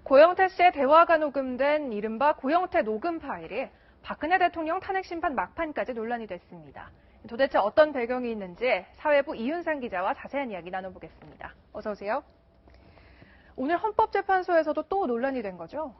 고영태 씨의 대화가 녹음된 이른바 고영태 녹음 파일이 박근혜 대통령 탄핵 심판 막판까지 논란이 됐습니다. 도대체 어떤 배경이 있는지 사회부 이윤상 기자와 자세한 이야기 나눠보겠습니다. 어서 오세요. 오늘 헌법재판소에서도 또 논란이 된 거죠?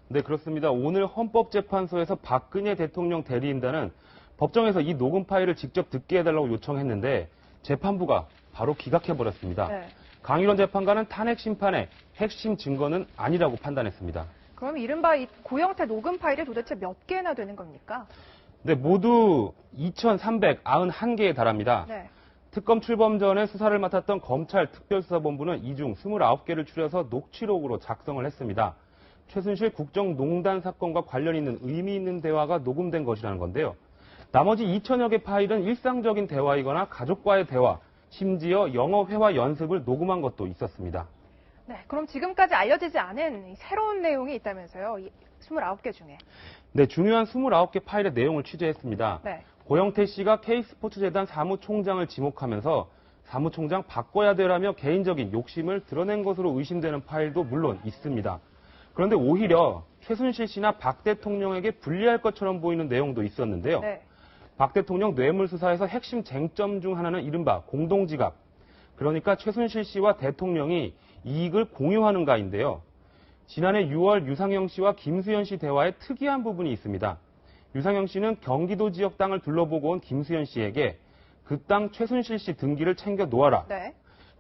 네, 그렇습니다. 오늘 헌법재판소에서 박근혜 대통령 대리인단은 법정에서 이 녹음 파일을 직접 듣게 해달라고 요청했는데 재판부가 바로 기각해버렸습니다. 네. 강일원 재판관은 탄핵 심판의 핵심 증거는 아니라고 판단했습니다. 그럼 이른바 이 고영태 녹음 파일이 도대체 몇 개나 되는 겁니까? 네, 모두 2,391개에 달합니다. 네. 특검 출범 전에 수사를 맡았던 검찰 특별수사본부는 이 중 29개를 추려서 녹취록으로 작성을 했습니다. 최순실 국정농단 사건과 관련 있는 의미 있는 대화가 녹음된 것이라는 건데요. 나머지 2,000여 개 파일은 일상적인 대화이거나 가족과의 대화, 심지어 영어 회화 연습을 녹음한 것도 있었습니다. 네, 그럼 지금까지 알려지지 않은 새로운 내용이 있다면서요? 29개 중에. 네, 중요한 29개 파일의 내용을 취재했습니다. 네. 고영태 씨가 K스포츠재단 사무총장을 지목하면서 사무총장 바꿔야 되라며 개인적인 욕심을 드러낸 것으로 의심되는 파일도 물론 있습니다. 그런데 오히려 최순실 씨나 박 대통령에게 불리할 것처럼 보이는 내용도 있었는데요. 네. 박 대통령 뇌물수사에서 핵심 쟁점 중 하나는 이른바 공동지갑. 그러니까 최순실 씨와 대통령이 이익을 공유하는가인데요. 지난해 6월 유상영 씨와 김수현 씨 대화에 특이한 부분이 있습니다. 유상영 씨는 경기도 지역 땅을 둘러보고 온 김수현 씨에게 그 땅 최순실 씨 등기를 챙겨 놓아라. 네.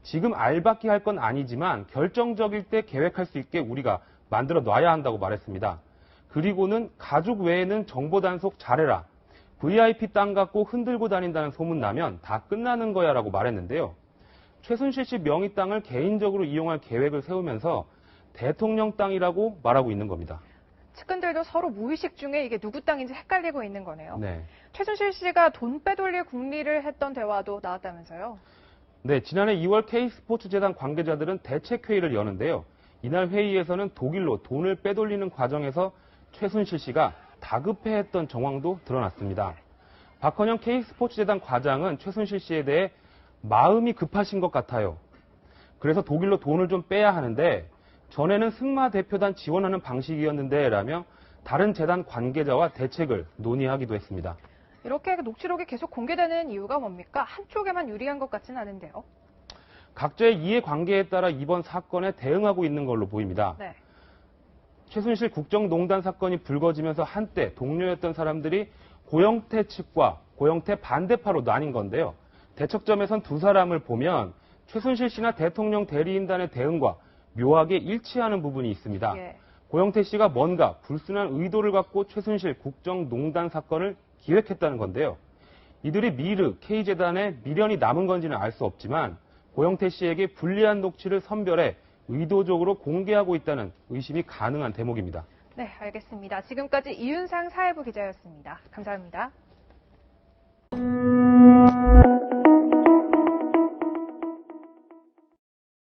지금 알박기 할 건 아니지만 결정적일 때 계획할 수 있게 우리가 만들어 놔야 한다고 말했습니다. 그리고는 가족 외에는 정보 단속 잘해라. VIP 땅 갖고 흔들고 다닌다는 소문 나면 다 끝나는 거야 라고 말했는데요. 최순실 씨 명의 땅을 개인적으로 이용할 계획을 세우면서 대통령 땅이라고 말하고 있는 겁니다. 측근들도 서로 무의식 중에 이게 누구 땅인지 헷갈리고 있는 거네요. 네. 최순실 씨가 돈 빼돌릴 궁리를 했던 대화도 나왔다면서요? 네, 지난해 2월 K스포츠재단 관계자들은 대책회의를 여는데요. 이날 회의에서는 독일로 돈을 빼돌리는 과정에서 최순실 씨가 다급해했던 정황도 드러났습니다. 박헌영 K스포츠재단 과장은 최순실 씨에 대해 마음이 급하신 것 같아요. 그래서 독일로 돈을 좀 빼야 하는데 전에는 승마 대표단 지원하는 방식이었는데 라며 다른 재단 관계자와 대책을 논의하기도 했습니다. 이렇게 녹취록이 계속 공개되는 이유가 뭡니까? 한쪽에만 유리한 것 같지는 않은데요. 각자의 이해관계에 따라 이번 사건에 대응하고 있는 걸로 보입니다. 네. 최순실 국정농단 사건이 불거지면서 한때 동료였던 사람들이 고영태 측과 고영태 반대파로 나뉜 건데요. 대척점에선 두 사람을 보면 최순실 씨나 대통령 대리인단의 대응과 묘하게 일치하는 부분이 있습니다. 예. 고영태 씨가 뭔가 불순한 의도를 갖고 최순실 국정농단 사건을 기획했다는 건데요. 이들이 미르, K재단에 미련이 남은 건지는 알 수 없지만 고영태 씨에게 불리한 녹취를 선별해 의도적으로 공개하고 있다는 의심이 가능한 대목입니다. 네, 알겠습니다. 지금까지 이윤상 사회부 기자였습니다. 감사합니다.